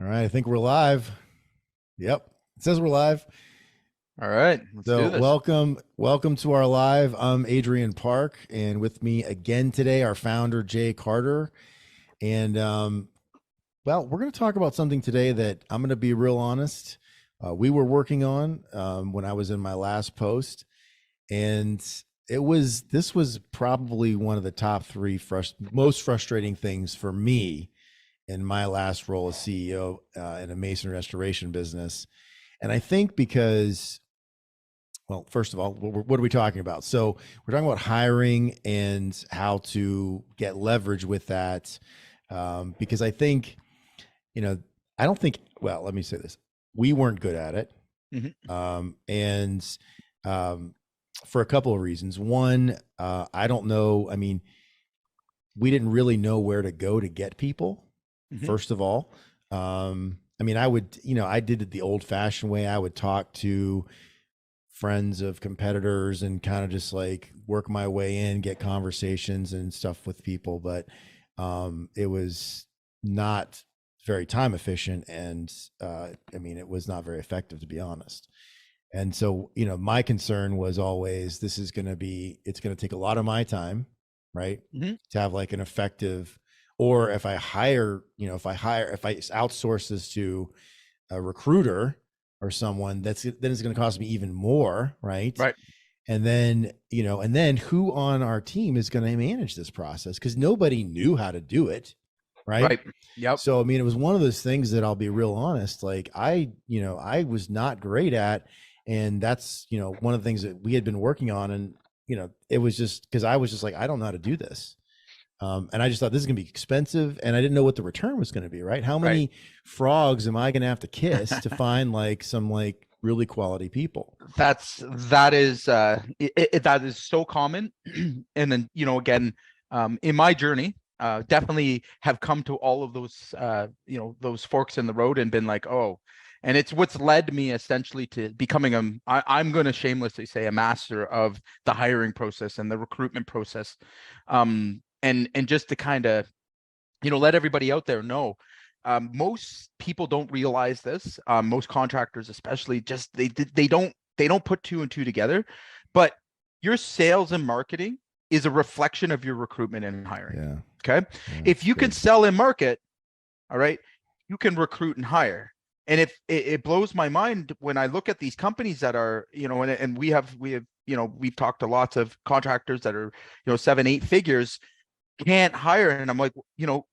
All right, I think we're live. Yep, it says we're live. All right, let's do So this. welcome to our live. I'm Adrian Park, and with me again today, our founder Jay Carter. And we're going to talk about something today that I'm going to be real honest. We were working on when I was in my last post, and this was probably one of the top three most frustrating things for me in my last role as CEO in a mason restoration business. And I think because, well, first of all, what are we talking about? So we're talking about hiring and how to get leverage with that. Because I think, you know, I don't think, well, let me say this. We weren't good at it. Mhm. And for a couple of reasons. One, I don't know. I mean, we didn't really know where to go to get people, Mhm. first of all. I mean, I did it the old fashioned way. I would talk to friends of competitors and kind of just like work my way in, get conversations and stuff with people. But it was not very time efficient. And I mean, it was not very effective, to be honest. And so, my concern was always it's going to take a lot of my time, right? Mhm. To have like an effective, or if I outsource this to a recruiter or someone, then it's going to cost me even more, right? Right. And then who on our team is going to manage this process? Because nobody knew how to do it, right? Right. Yep. So I mean, it was one of those things that I'll be real honest, like I was not great at, and that's one of the things that we had been working on, and it was just because I was just like, I don't know how to do this. And I just thought this is gonna be expensive, and I didn't know what the return was gonna be, right? How Right. many frogs am I gonna have to kiss to find like some like really quality people? That is so common. And then, again, in my journey, definitely have come to all of those those forks in the road and been like, oh, and it's what's led me essentially to becoming I'm going to shamelessly say a master of the hiring process and the recruitment process. And just to kind of let everybody out there know, most people don't realize this. Most contractors, especially, just they don't put two and two together. But your sales and marketing is a reflection of your recruitment and hiring. Yeah, Okay, yeah, if it's you can good. sell and market, all right, you can recruit and hire. And if it blows my mind when I look at these companies that are, and we have, we've talked to lots of contractors that are, 7, 8 figures can't hire. And I'm like,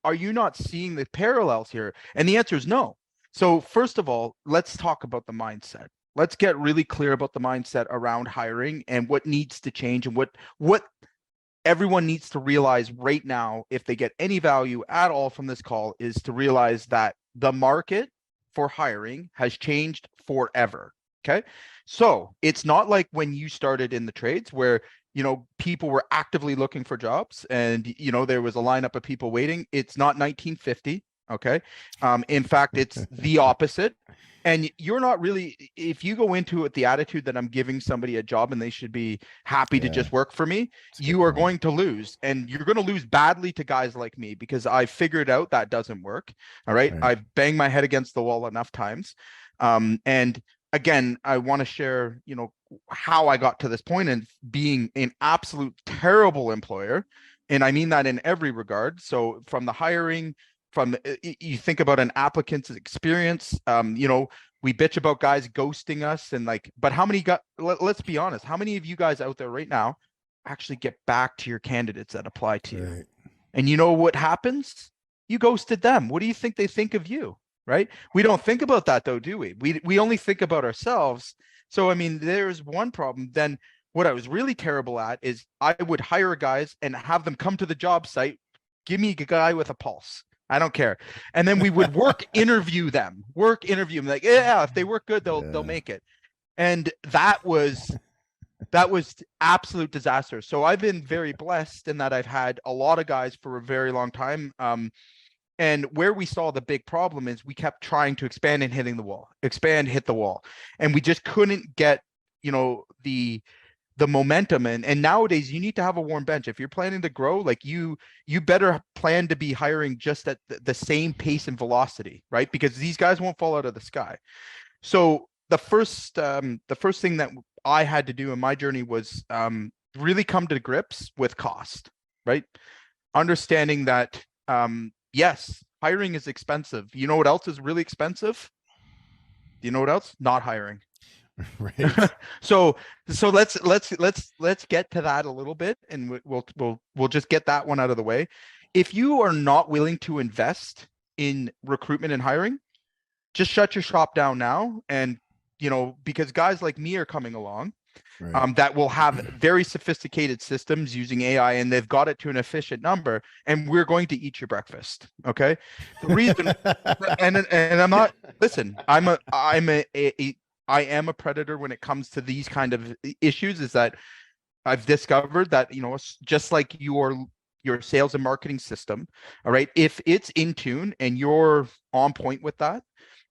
are you not seeing the parallels here? And the answer is no. So first of all, let's talk about the mindset. Let's get really clear about the mindset around hiring and what needs to change and what everyone needs to realize right now, if they get any value at all from this call, is to realize that the market for hiring has changed forever. Okay. So it's not like when you started in the trades where, people were actively looking for jobs and, there was a lineup of people waiting. It's not 1950. Okay. In fact, it's the opposite. And you're not really, if you go into it with the attitude that I'm giving somebody a job and they should be happy to Yeah, just work for me, it's a good you are point. going to lose, and you're going to lose badly to guys like me because I figured out that doesn't work. All right. Right. I've banged my head against the wall enough times. And again, I want to share, how I got to this point and being an absolute terrible employer. And I mean that in every regard. So from the hiring, you think about an applicant's experience, we bitch about guys ghosting us and like, but how many got, let's be honest, how many of you guys out there right now actually get back to your candidates that apply to you? Right. And you know what happens? You ghosted them. What do you think they think of you? Right? We don't think about that though, do we? We only think about ourselves. So I mean, there's one problem. Then what I was really terrible at is I would hire guys and have them come to the job site, give me a guy with a pulse. I don't care. And then we would work interview them like, yeah, if they work good, they'll Yeah. make it. And that was absolute disaster. So I've been very blessed in that I've had a lot of guys for a very long time. And where we saw the big problem is we kept trying to expand and hitting the wall, expand, hit the wall, and we just couldn't get, the the momentum. And nowadays you need to have a warm bench. If you're planning to grow, like you better plan to be hiring just at the same pace and velocity, right? Because these guys won't fall out of the sky. So the first thing that I had to do in my journey was really come to grips with cost, right? Understanding that yes, hiring is expensive. You know what else is really expensive? Do you know what else? Not hiring. Right. So let's get to that a little bit, and we'll just get that one out of the way. If you are not willing to invest in recruitment and hiring, just shut your shop down now. And because guys like me are coming along, Right. that will have very sophisticated systems using AI, and they've got it to an efficient number, and we're going to eat your breakfast. Okay. The reason, and I'm not, listen, I am a predator when it comes to these kind of issues, is that I've discovered that, just like your sales and marketing system, all right, if it's in tune and you're on point with that,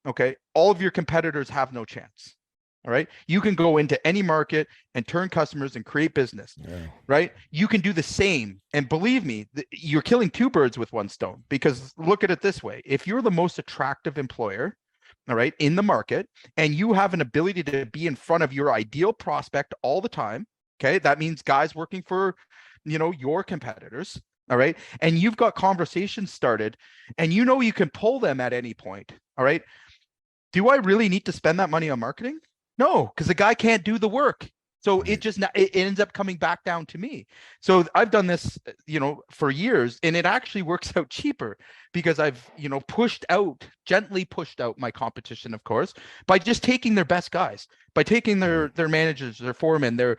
okay, all of your competitors have no chance. All right. You can go into any market and turn customers and create business, Yeah. right? You can do the same. And believe me, you're killing two birds with one stone, because look at it this way. If you're the most attractive employer, all right, in the market, and you have an ability to be in front of your ideal prospect all the time, okay, that means guys working for, your competitors, all right, and you've got conversations started, and you can pull them at any point, all right, do I really need to spend that money on marketing? No, because the guy can't do the work. So Right. it ends up coming back down to me. So I've done this, for years, and it actually works out cheaper, because I've, gently pushed out my competition, of course, by just taking their best guys, by taking Right. their managers, their foremen, their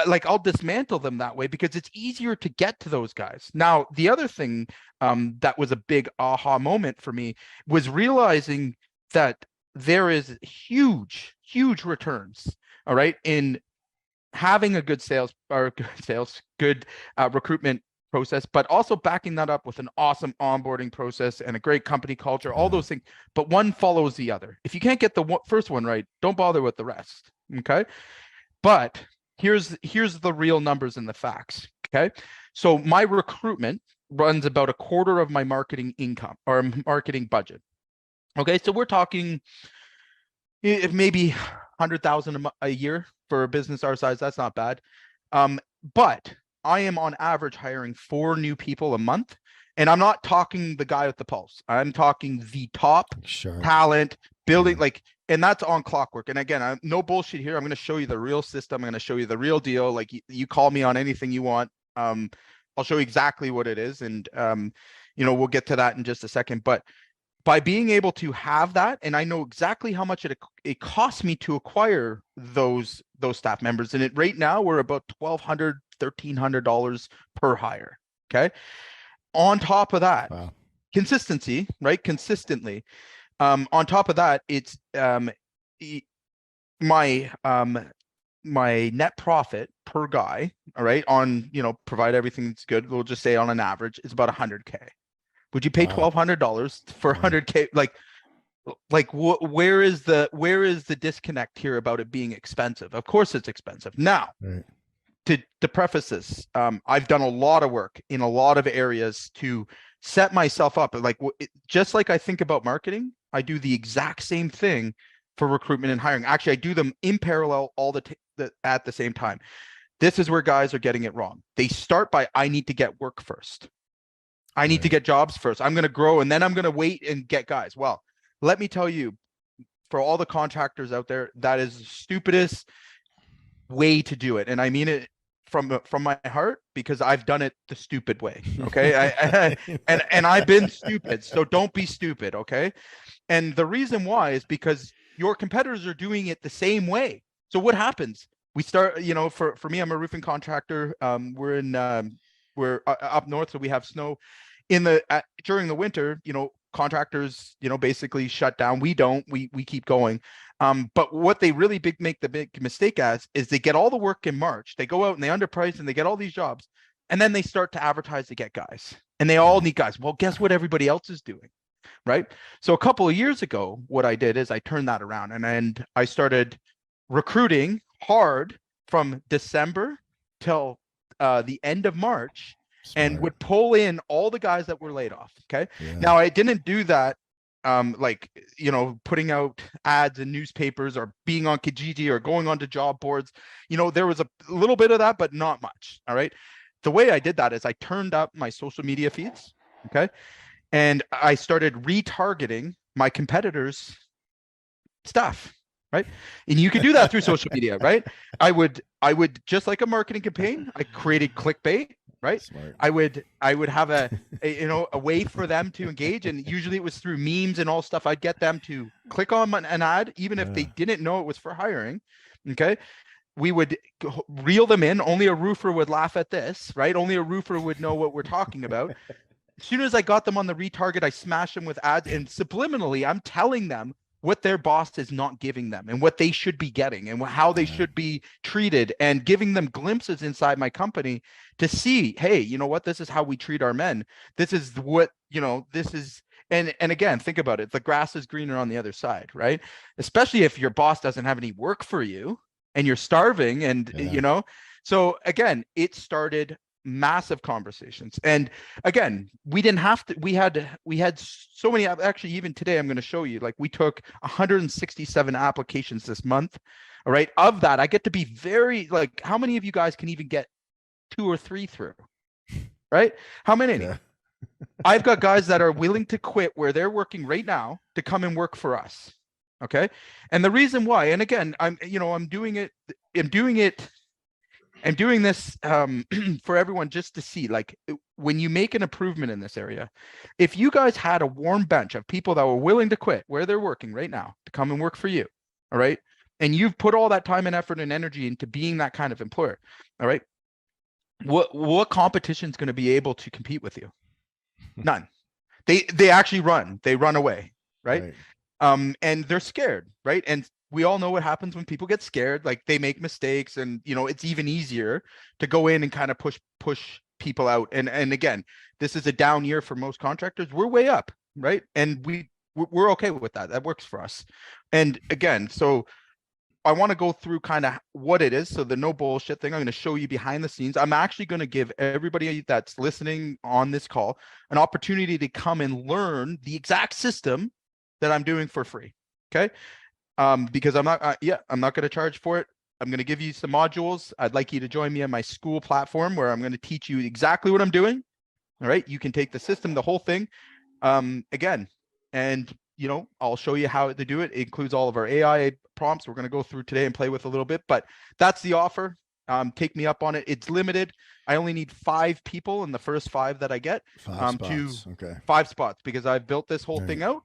like, I'll dismantle them that way, because it's easier to get to those guys. Now, the other thing that was a big aha moment for me was realizing that there is huge returns, all right, in having a good good recruitment process, but also backing that up with an awesome onboarding process and a great company culture, all Uh-huh. those things. But one follows the other. If you can't get the first one right, don't bother with the rest. Okay. But here's the real numbers and the facts. Okay. So my recruitment runs about a quarter of my marketing income or marketing budget. Okay. So we're talking maybe 100,000 a year for a business our size. That's not bad. But I am on average hiring 4 new people a month. And I'm not talking the guy with the pulse. I'm talking the top Sharp. talent building, Yeah. and that's on clockwork. And again, I'm no bullshit here. I'm going to show you the real system. I'm going to show you the real deal. Like, you call me on anything you want. I'll show you exactly what it is. And, we'll get to that in just a second. But by being able to have that, and I know exactly how much it costs me to acquire those staff members, and right now we're about $1,200, $1,300 per hire. Okay. On top of that, Wow. consistency, right? Consistently. On top of that, it's my my net profit per guy, all right, on, provide everything that's good, we'll just say on an average, is about 100K. Would you pay Wow. $1,200 for Yeah. 100K? Where is the disconnect here about it being expensive? Of course it's expensive. Now, Right. to preface this, I've done a lot of work in a lot of areas to set myself up. Just like I think about marketing, I do the exact same thing for recruitment and hiring. Actually, I do them in parallel at the same time. This is where guys are getting it wrong. They start by, I need to get work first. I need to Right. get jobs first. I'm going to grow, and then I'm going to wait and get guys. Well, let me tell you, for all the contractors out there, that is the stupidest way to do it. And I mean it from my heart, because I've done it the stupid way. Okay. And I've been stupid. So don't be stupid. Okay. And the reason why is because your competitors are doing it the same way. So what happens? We start, for me, I'm a roofing contractor. We're up north, so we have snow during the winter. Contractors, basically shut down. We don't. We keep going. But what they really make the big mistake as is they get all the work in March. They go out and they underprice and they get all these jobs, and then they start to advertise to get guys, and they all Right. need guys. Well, guess what everybody else is doing, right? So a couple of years ago, what I did is I turned that around, and I started recruiting hard from December till the end of March and Smart. would pull in all the guys that were laid off. Okay. Yeah. Now I didn't do that like, you know, putting out ads in newspapers or being on Kijiji or going onto job boards. You know, there was a little bit of that, but not much. All right. The way I did that is I turned up my social media feeds. Okay. And I started retargeting my competitors' stuff. Right. And you could do that through social media, right? I would just like a marketing campaign, I created clickbait, right? Smart. I would have a way for them to engage. And usually it was through memes and all stuff. I'd get them to click on an ad, even if they didn't know it was for hiring. Okay. We would reel them in. Only a roofer would laugh at this, right? Only a roofer would know what we're talking about. As soon as I got them on the retarget, I smashed them with ads, and subliminally, I'm telling them what their boss is not giving them and what they should be getting and how they should be treated, and giving them glimpses inside my company to see, hey, you know what? This is how we treat our men. This is what, you know, this is. And again, think about it. The grass is greener on the other side, right? Especially if your boss doesn't have any work for you and you're starving and, you know, so again, it started massive conversations. And again, we didn't have to, we had so many, actually, even today, I'm going to show you, like, we took 167 applications this month. All right. Of that, I get to be very, like, how many of you guys can even get 2 or 3 through? Right? How many? Yeah. I've got guys that are willing to quit where they're working right now to come and work for us. Okay. And the reason why, and again, I'm doing this for everyone just to see, like, when you make an improvement in this area, if you guys had a warm bench of people that were willing to quit where they're working right now to come and work for you, all right, and you've put all that time and effort and energy into being that kind of employer, all right, what competition is going to be able to compete with you? None. They actually run away, right? And they're scared, right? And we all know what happens when people get scared, like they make mistakes, and, you know, it's even easier to go in and kind of push people out. And again, this is a down year for most contractors. We're way up, right? And we're okay with that. That works for us. And again, so I want to go through kind of what it is. So the no bullshit thing, I'm going to show you behind the scenes. I'm actually going to give everybody that's listening on this call an opportunity to come and learn the exact system that I'm doing for free. Okay. Because I'm not going to charge for it. I'm going to give you some modules. I'd like you to join me on my school platform where I'm going to teach you exactly what I'm doing. All right. You can take the system, the whole thing, again, and, you know, I'll show you how to do it. It includes all of our AI prompts we're going to go through today and play with a little bit, but that's the offer. Take me up on it. It's limited. I only need 5 people, and the first 5 that I get, 5 spots. Okay. 5 spots, because I've built this whole thing out.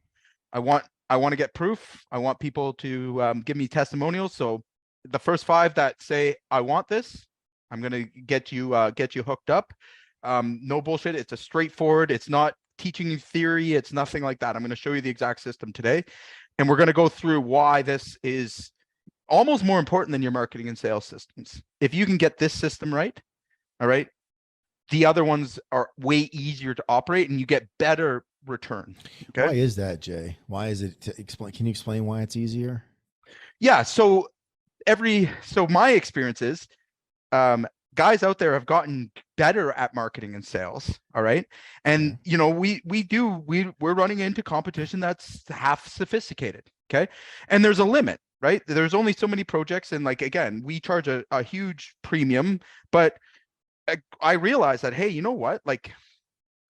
I want to get proof. I want people to give me testimonials. So the first 5 that say, I want this, I'm going to get you hooked up. No bullshit. It's a straightforward. It's not teaching you theory. It's nothing like that. I'm going to show you the exact system today. And we're going to go through why this is almost more important than your marketing and sales systems. If you can get this system right, all right, the other ones are way easier to operate and you get better return. Okay. Why is that, Jay? Why is it? Can you explain why it's easier? Yeah. So my experience is, guys out there have gotten better at marketing and sales. All right. And, you know, we're running into competition that's half sophisticated. Okay. And there's a limit, right? There's only so many projects. And, like, again, we charge a huge premium, but I realized that, hey, you know what? Like,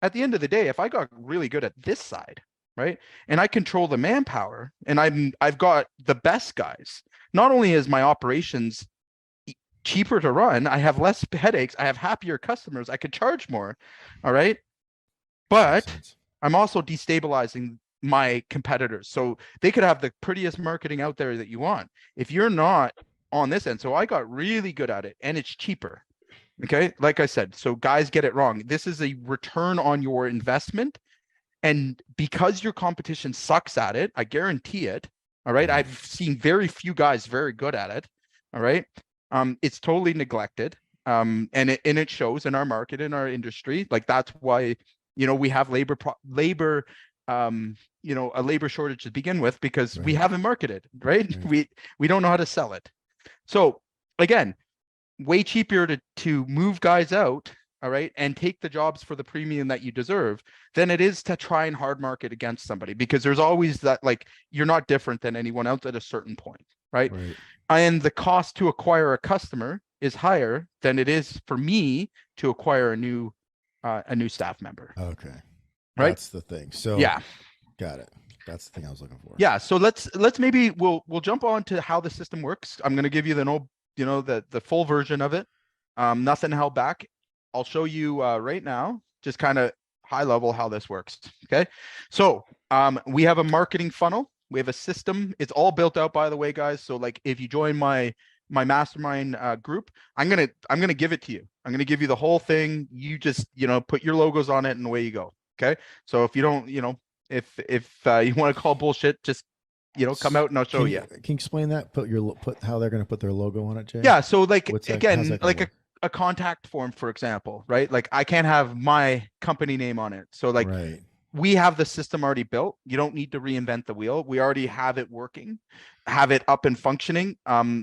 at the end of the day, if I got really good at this side, right, and I control the manpower, and I've got the best guys, not only is my operations cheaper to run, I have less headaches, I have happier customers, I could charge more. All right. But I'm also destabilizing my competitors. So they could have the prettiest marketing out there that you want. If you're not on this end, so I got really good at it, and it's cheaper. Okay. Like I said, so guys get it wrong. This is a return on your investment. And because your competition sucks at it, I guarantee it. All right. I've seen very few guys very good at it. All right. It's totally neglected. And it shows in our market, in our industry. Like, that's why, you know, we have a labor shortage to begin with, because we haven't marketed, right? We don't know how to sell it. So again, way cheaper to move guys out, all right, and take the jobs for the premium that you deserve than it is to try and hard market against somebody, because there's always that, like, you're not different than anyone else at a certain point, right? Right. And the cost to acquire a customer is higher than it is for me to acquire a new staff member, Okay. right? That's the thing. So Yeah. got it. That's the thing I was looking for. Yeah. So let's maybe we'll jump on to how the system works. I'm going to give you the full version of it. Nothing held back. I'll show you right now, just kind of high level how this works. Okay. So we have a marketing funnel. We have a system. It's all built out, by the way, guys. So like if you join my mastermind group, I'm gonna give it to you. I'm gonna give you the whole thing. You just put your logos on it and away you go. Okay. So if you don't, if you want to call bullshit, just come out and I'll show you. Can you explain that? Put how they're going to put their logo on it, Jay? Yeah. So like What's that? How's again, that gonna like work? a contact form, for example, right? Like I can't have my company name on it. So like Right. we have the system already built. You don't need to reinvent the wheel. We already have it working, have it up and functioning.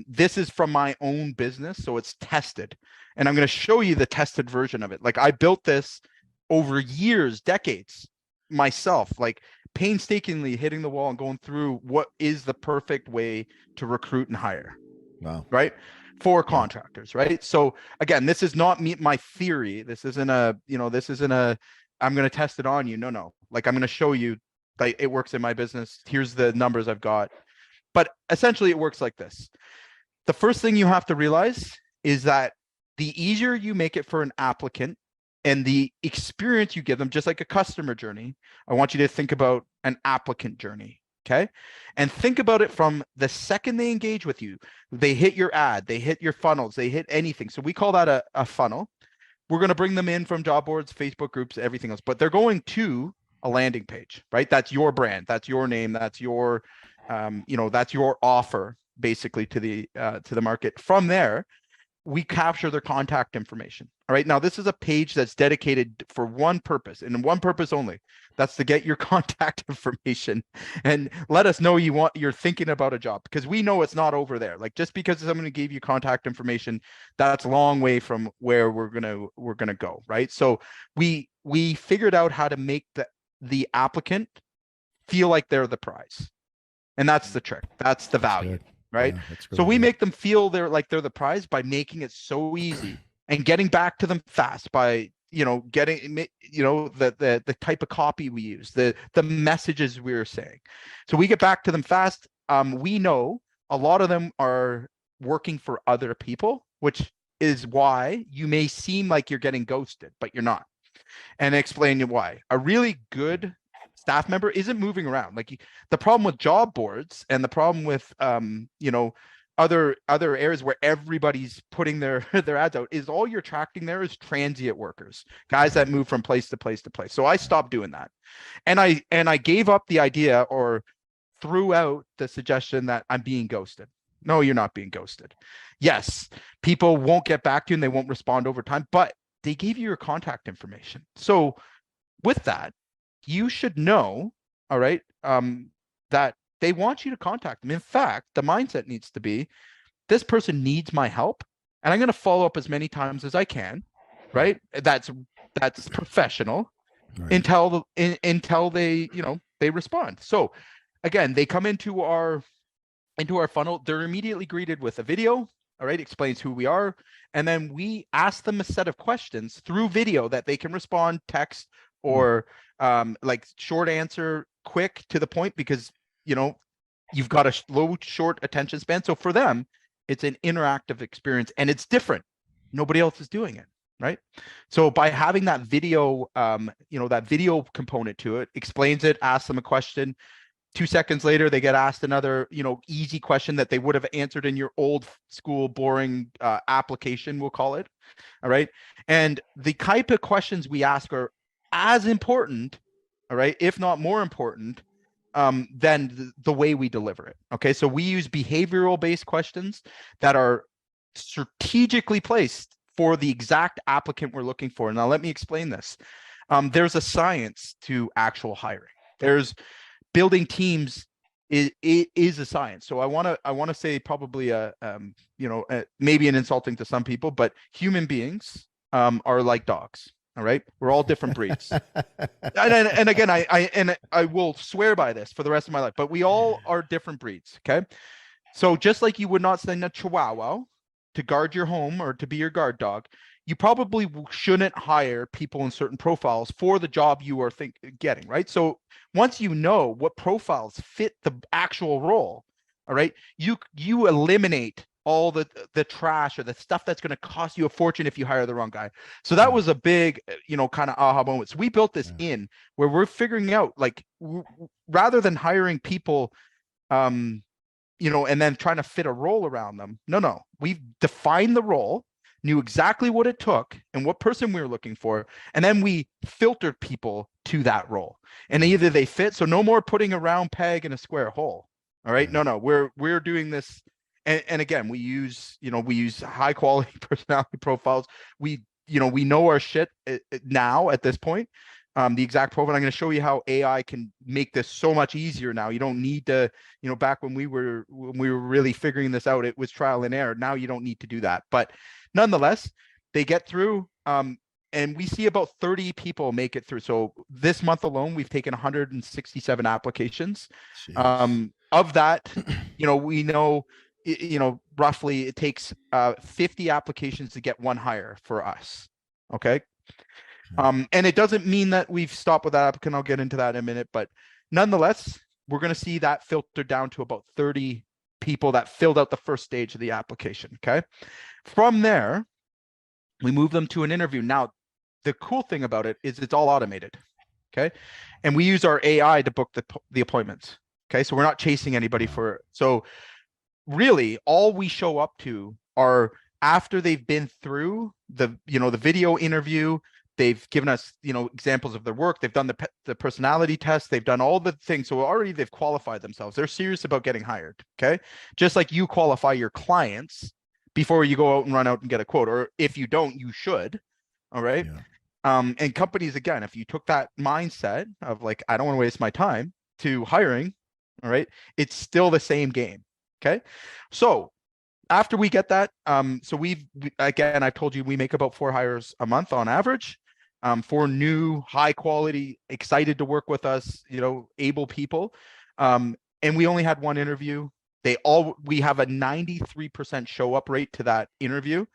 This is from my own business, so it's tested. And I'm going to show you the tested version of it. Like I built this over years, decades myself, like painstakingly hitting the wall and going through what is the perfect way to recruit and hire. Wow. Right? For contractors, right? So again, this is not my theory. This isn't I'm going to test it on you. No. Like I'm going to show you like it works in my business. Here's the numbers I've got. But essentially it works like this. The first thing you have to realize is that the easier you make it for an applicant and the experience you give them, just like a customer journey, I want you to think about an applicant journey. Okay. And think about it from the second they engage with you, they hit your ad, they hit your funnels, they hit anything. So we call that a funnel. We're going to bring them in from job boards, Facebook groups, everything else, but they're going to a landing page, right? That's your brand. That's your name. That's your, that's your offer basically to the market. From there, we capture their contact information. All right. Now, this is a page that's dedicated for one purpose and one purpose only. That's to get your contact information and let us know you're thinking about a job, because we know it's not over there. Like just because someone gave you contact information, that's a long way from where we're gonna go. Right. So we figured out how to make the applicant feel like they're the prize. And that's the trick. That's the value. Good. Right. Yeah, that's So really we good. make them feel they're the prize by making it so easy and getting back to them fast by, getting, the type of copy we use, the messages we were saying. So we get back to them fast. We know a lot of them are working for other people, which is why you may seem like you're getting ghosted, but you're not. And explain you why. A really good staff member isn't moving around. Like the problem with job boards and the problem with other areas where everybody's putting their ads out is all you're attracting there is transient workers, guys that move from place to place to place. So I stopped doing that. And I gave up the idea or threw out the suggestion that I'm being ghosted. No, you're not being ghosted. Yes, people won't get back to you and they won't respond over time, but they gave you your contact information. So with that, you should know, all right, that they want you to contact them. In fact, the mindset needs to be, this person needs my help, and I'm going to follow up as many times as I can, right? That's professional. Right. Until they, they respond. So again, they come into our funnel, they're immediately greeted with a video, all right, explains who we are. And then we ask them a set of questions through video that they can respond, text, or like short answer, quick to the point, because, you've got a short attention span. So for them, it's an interactive experience and it's different. Nobody else is doing it. Right. So by having that video, that video component to it, explains it, asks them a question. 2 seconds later, they get asked another, easy question that they would have answered in your old school, boring application, we'll call it. All right. And the type of questions we ask are as important, all right, if not more important, than the way we deliver it. Okay. So we use behavioral based questions that are strategically placed for the exact applicant we're looking for. Now, let me explain this. There's a science to actual hiring. There's building teams it is a science. So I want to say probably maybe an insulting to some people, but human beings are like dogs. All right, we're all different breeds. And again, I will swear by this for the rest of my life, but we all are different breeds. Okay. So just like you would not send a Chihuahua to guard your home or to be your guard dog, you probably shouldn't hire people in certain profiles for the job you are getting, right? So once you know what profiles fit the actual role, all right, you eliminate all the trash or the stuff that's going to cost you a fortune if you hire the wrong guy. So that was a big, kind of aha moment. So we built this in where we're figuring out, like, rather than hiring people, and then trying to fit a role around them. No, we've defined the role, knew exactly what it took and what person we were looking for, and then we filtered people to that role. And either they fit, so no more putting a round peg in a square hole. All right. No, we're doing this. And again, we use high quality personality profiles. We know our shit now at this point. The exact profile. I'm going to show you how AI can make this so much easier now. You don't need to, back when we were really figuring this out, it was trial and error. Now you don't need to do that. But nonetheless, they get through. And we see about 30 people make it through. So this month alone, we've taken 167 applications. Of that, we know, roughly it takes 50 applications to get one hire for us. Okay. And it doesn't mean that we've stopped with that applicant. I'll get into that in a minute, but nonetheless, we're going to see that filter down to about 30 people that filled out the first stage of the application. Okay. From there, we move them to an interview. Now, the cool thing about it is it's all automated. Okay. And we use our AI to book the appointments. Okay. So we're not chasing anybody so really all we show up to are after they've been through the video interview. They've given us, examples of their work. They've done the personality test. They've done all the things. So already they've qualified themselves. They're serious about getting hired. Okay. Just like you qualify your clients before you go out and run out and get a quote, or if you don't, you should. All right. Yeah. And companies, again, if you took that mindset of like, I don't want to waste my time to hiring. All right. It's still the same game. Okay. So after we get that, so again, I've told you, we make about 4 hires a month on average. For new, high quality, excited to work with us, able people. And we only had one interview. We have a 93% show up rate to that interview.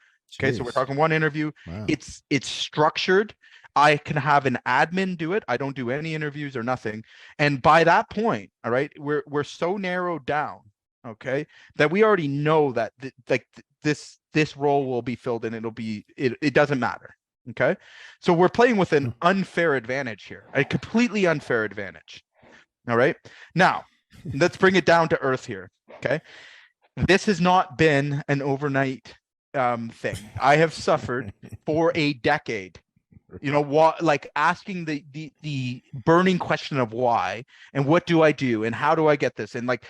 Okay. Jeez. So we're talking one interview. Wow. It's structured. I can have an admin do it. I don't do any interviews or nothing. And by that point, all right, we're so narrowed down, okay, that we already know that this role will be filled and it doesn't matter. Okay. So we're playing with an unfair advantage here, a completely unfair advantage. All right. Now let's bring it down to earth here. Okay. This has not been an overnight thing. I have suffered for a decade. What, like asking the burning question of why and what do I do and how do I get this, and like,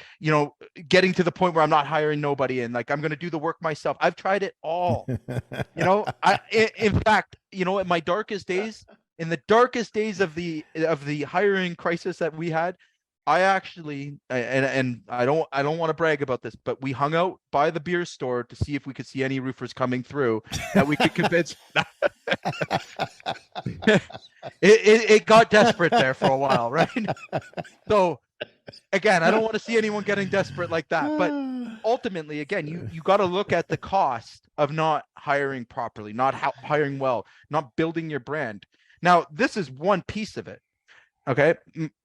getting to the point where I'm not hiring nobody and like I'm going to do the work myself. I've tried it all. In fact, in my darkest days, in the darkest days of the hiring crisis that we had, I actually, and I don't want to brag about this, but we hung out by the beer store to see if we could see any roofers coming through that we could convince. It got desperate there for a while, right? So again, I don't want to see anyone getting desperate like that, but ultimately, again, you got to look at the cost of not hiring properly, not hiring well, not building your brand. Now, this is one piece of it. Okay.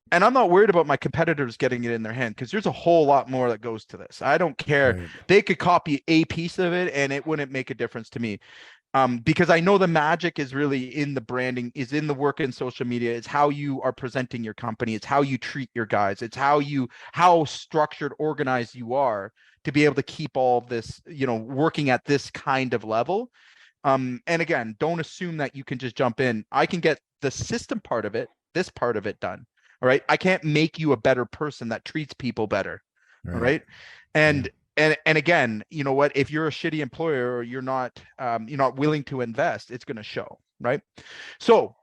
And I'm not worried about my competitors getting it in their hand because there's a whole lot more that goes to this. I don't care. Right. They could copy a piece of it and it wouldn't make a difference to me. Because I know the magic is really in the branding, is in the work in social media. It's how you are presenting your company. It's how you treat your guys. It's how structured, organized you are to be able to keep all of this, working at this kind of level. And again, don't assume that you can just jump in. I can get the system part of it, this part of it done. All right. I can't make you a better person that treats people better. Right. All right. And again, you know what, if you're a shitty employer or you're not willing to invest, it's going to show. Right. So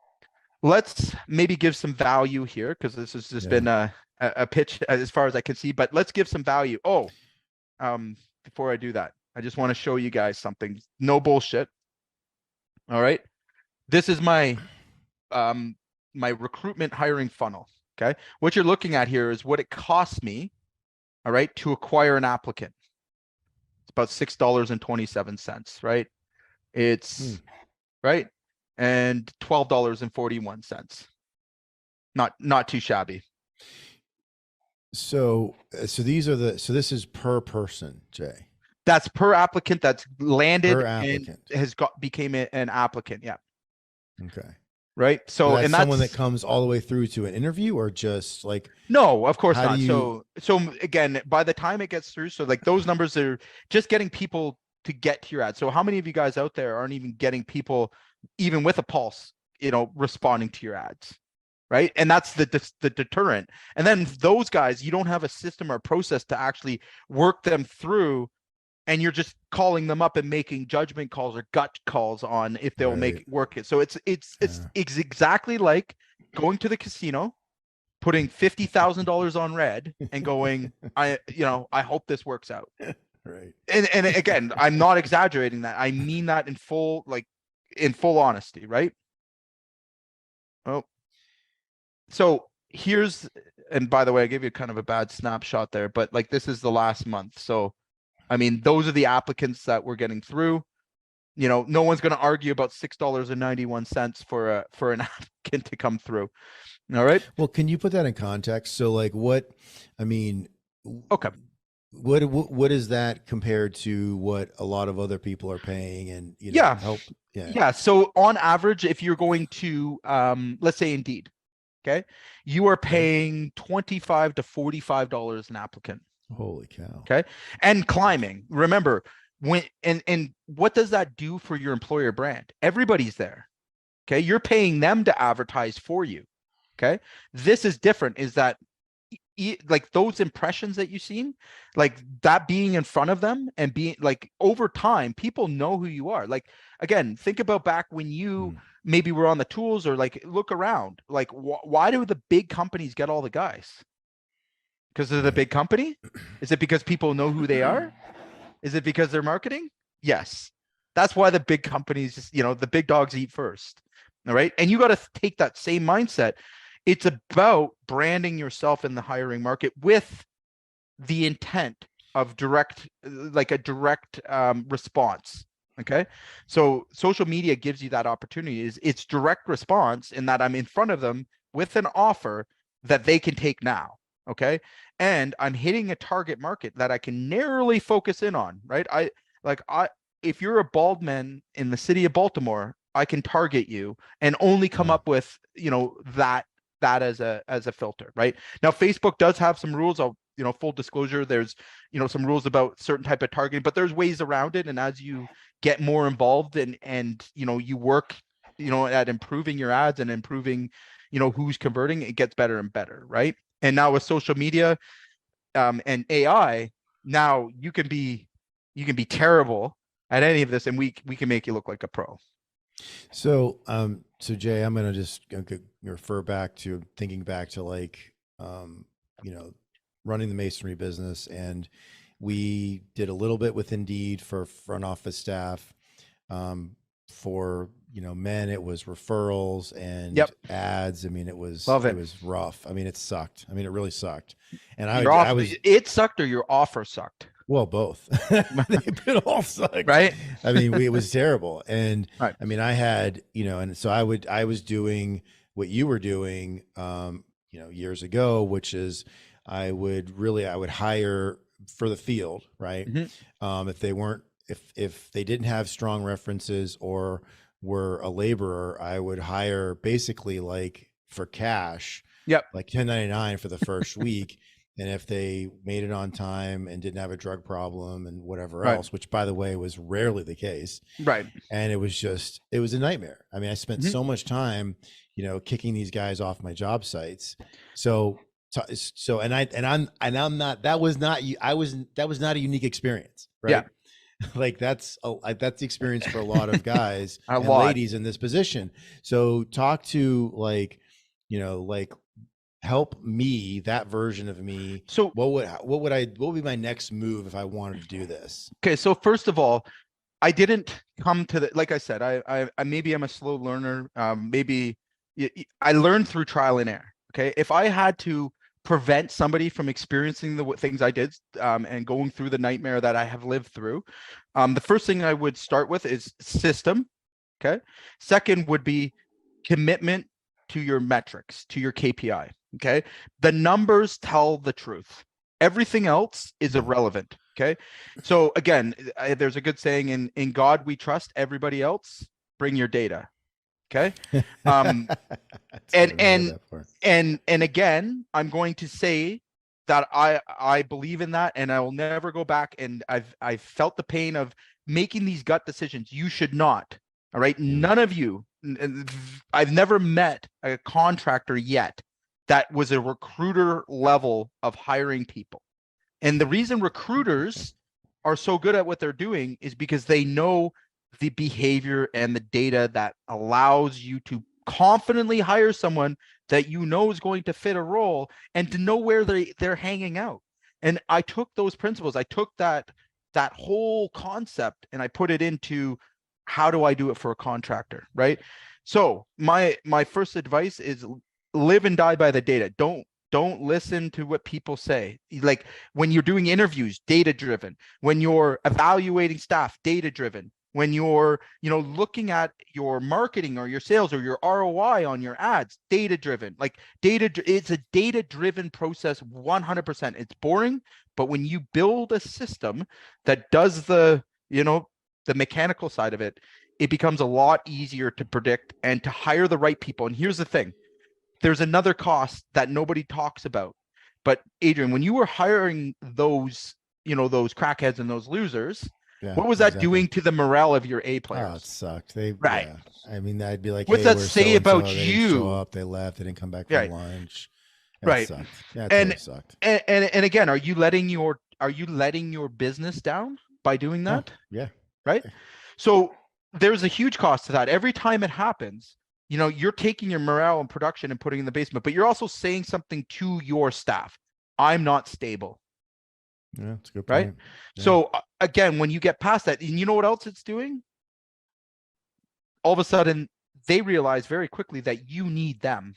let's maybe give some value here, because this has just been a a pitch as far as I can see, but let's give some value. Oh, before I do that, I just want to show you guys something. No bullshit. All right. This is my my recruitment hiring funnel. Okay. What you're looking at here is what it costs me, all right, to acquire an applicant. It's about $6.27, right? It's right. And $12.41. Not too shabby. So these are this is per person, Jay. That's per applicant that's landed Per applicant. and has became an applicant. Yeah. Okay. Right. So that's and someone that's that comes all the way through to an interview, or just like, no, of course how not. do you- So again, by the time it gets through, so like those numbers are just getting people to get to your ad. So how many of you guys out there aren't even getting people, even with a pulse, responding to your ads? Right. And that's the deterrent. And then those guys, you don't have a system or process to actually work them through, and you're just calling them up and making judgment calls or gut calls on if they'll make work it. So it's exactly like going to the casino, putting $50,000 on red and going, I hope this works out. Right. And again, I'm not exaggerating that. I mean that in full honesty, right? Oh, so here's, and by the way, I gave you kind of a bad snapshot there, but like this is the last month. So, I mean, those are the applicants that we're getting through. No one's going to argue about $6.91 for an applicant to come through. All right. Well, can you put that in context? So like Okay. What is that compared to what a lot of other people are paying, and help? Yeah. So on average, if you're going to let's say Indeed, okay, you are paying $25 to $45 an applicant. Holy cow. Okay. And climbing. Remember, and what does that do for your employer brand? Everybody's there. Okay. You're paying them to advertise for you. Okay. This is different, is that like those impressions that you've seen, like that being in front of them and being like over time, people know who you are. Like, again, think about back when you maybe were on the tools, or like look around, like why do the big companies get all the guys? Because of the big company? Is it because people know who they are? Is it because they're marketing? Yes. That's why the big companies, the big dogs eat first. All right. And you got to take that same mindset. It's about branding yourself in the hiring market with the intent of direct response. Okay. So social media gives you that opportunity. It's direct response in that I'm in front of them with an offer that they can take now. Okay. And I'm hitting a target market that I can narrowly focus in on, right? If you're a bald man in the city of Baltimore, I can target you and only come up with, that as a filter, right? Now, Facebook does have some rules. Full disclosure, there's, some rules about certain type of targeting, but there's ways around it. And as you get more involved and you work, at improving your ads and improving, who's converting, it gets better and better, right? And now with social media, and AI, now you can be terrible at any of this, and we can make you look like a pro. So, Jay, I'm going to just refer back to thinking back to running the masonry business. And we did a little bit with Indeed for front office staff. For, men, it was referrals and ads. I mean, it was rough. I mean, it sucked. I mean, it really sucked. And it sucked, or your offer sucked? Well, both. They all sucked. Right. I mean, it was terrible. And right. I mean, I had, and so I was doing what you were doing, years ago, which is I would hire for the field, right? Mm-hmm. If they didn't have strong references or were a laborer, I would hire basically like for cash, like 1099 for the first week. And if they made it on time and didn't have a drug problem and whatever else, which by the way was rarely the case. Right. And it was a nightmare. I mean, I spent so much time, kicking these guys off my job sites. That was not a unique experience. Right. Yeah. Like that's the experience for a lot of guys and ladies in this position. So talk to help me, that version of me? So, What would be my next move if I wanted to do this? okay. So first of all, I didn't come to the, like I said, I maybe I'm a slow learner. Maybe I learned through trial and error. Okay. If I had to prevent somebody from experiencing the things I did, and going through the nightmare that I have lived through, the first thing I would start with is system. Okay. Second would be commitment to your metrics, to your KPI. Okay. The numbers tell the truth. Everything else is irrelevant. Okay. So again, there's a good saying, in God we trust, everybody else bring your data. Okay. Um, That's good. and I've never heard and that before. and again, I'm going to say that I believe in that, and I will never go back. And I've felt the pain of making these gut decisions. You should not. All right. None of you. I've never met a contractor yet that was a recruiter level of hiring people. And the reason recruiters are so good at what they're doing is because they know the behavior and the data that allows you to confidently hire someone that you know is going to fit a role, and to know where they're hanging out. And I took those principles, I took that whole concept, and I put it into how do I do it for a contractor, right? So my first advice is live and die by the data. Don't listen to what people say. Like when you're doing interviews, data driven. When you're evaluating staff, data driven. When you're, looking at your marketing or your sales or your ROI on your ads, data driven. Like it's a data driven process 100%. It's boring, but when you build a system that does the mechanical side of it, it becomes a lot easier to predict and to hire the right people. And here's the thing. There's another cost that nobody talks about. But Adrian, when you were hiring those crackheads and those losers, Yeah, what was that exactly. doing to the morale of your A Oh, it players? sucked. Right. Yeah. I mean, I'd be like, What's hey, that where's say so and about so? They didn't show you? up. They left. They didn't come back from Right. lunch. That Right. sucked. Yeah, it totally And sucked. and again, are you letting your business down by doing No, that? yeah. Right. So there's a huge cost to that. Every time it happens, you're taking your morale and production and putting in the basement, but you're also saying something to your staff. I'm not stable. Yeah, that's a good Right. point. Yeah. So again, when you get past that, and you know what else it's doing? All of a sudden, they realize very quickly that you need them.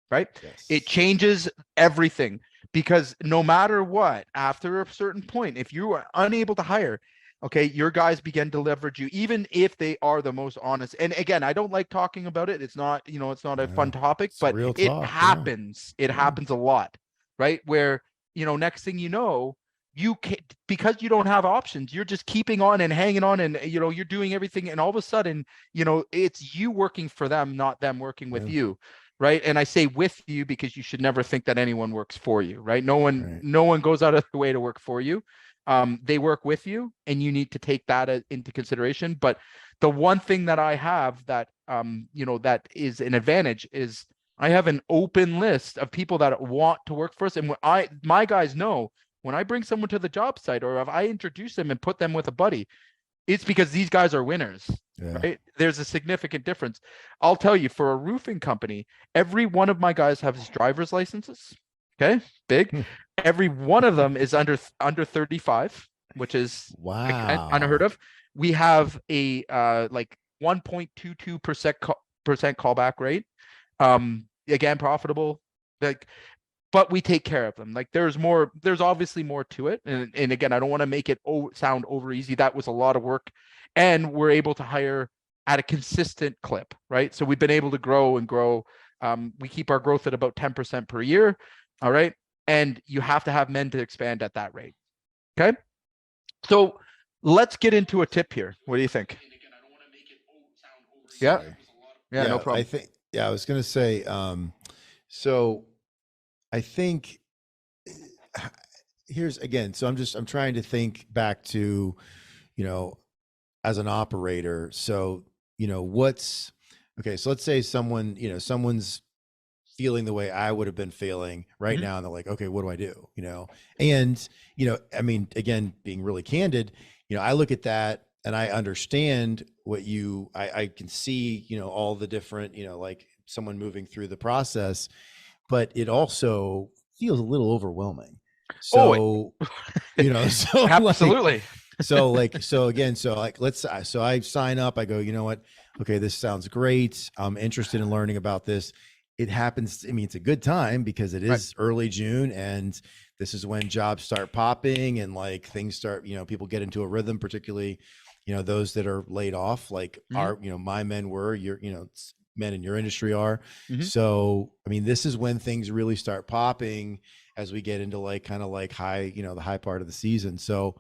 Right. It Yes. changes everything, because no matter what, after a certain point, if you are unable to hire, okay, your guys begin to leverage you, even if they are the most honest. And again, I don't like talking about it. It's not, it's not a Yeah. fun topic, It's but real it talk. Yeah. happens. It Yeah. happens a lot, right? Where, next thing you know, you can, because you don't have options, you're just keeping on and hanging on, and you're doing everything, and all of a sudden, it's you working for them, not them working with Yeah. you. Right. And I say with you because you should never think that anyone works for you. Right. No one, Right. no one goes out of the way to work for you. They work with you, and you need to take that into consideration. But the one thing that I have that, that is an advantage is I have an open list of people that want to work for us. And my guys know when I bring someone to the job site, or if I introduce them and put them with a buddy, it's because these guys are winners. Yeah. Right. There's a significant difference. I'll tell you, for a roofing company, every one of my guys have his driver's licenses. Okay. Big. Hmm. Every one of them is under 35, which is again unheard Wow. of. We have a like 1.22% callback rate. Again, profitable. Like, but we take care of them. Like there's obviously more to it. And again, I don't want to make it sound over easy. That was a lot of work, and we're able to hire at a consistent clip, right? So we've been able to grow and grow. We keep our growth at about 10% per year. All right. And you have to have men to expand at that rate. Okay. So let's get into a tip here. What do you think? Yeah. Sorry. Yeah, no Yeah, I problem. think, yeah, I was gonna say, so I think here's again, so I'm trying to think back to, you know, as an operator. So, what's okay, so let's say someone's feeling the way I would have been feeling right Mhm. now, and they're like, okay, what do I do? And I mean, again, being really candid, I look at that and I understand I can see, all the different, like someone moving through the process. but it also feels a little overwhelming. Oh, So, so absolutely. so again, so like so I sign up, I go, you know what? Okay, this sounds great. I'm interested in learning about this. It happens, I mean, it's a good time because it Right. is early June and this is when jobs start popping and like things start, people get into a rhythm, particularly, those that are laid off, like Hmm. our, my men were, men in your industry are. Hmm. So, I mean, this is when things really start popping as we get into like kind of like high, the high part of the season. So,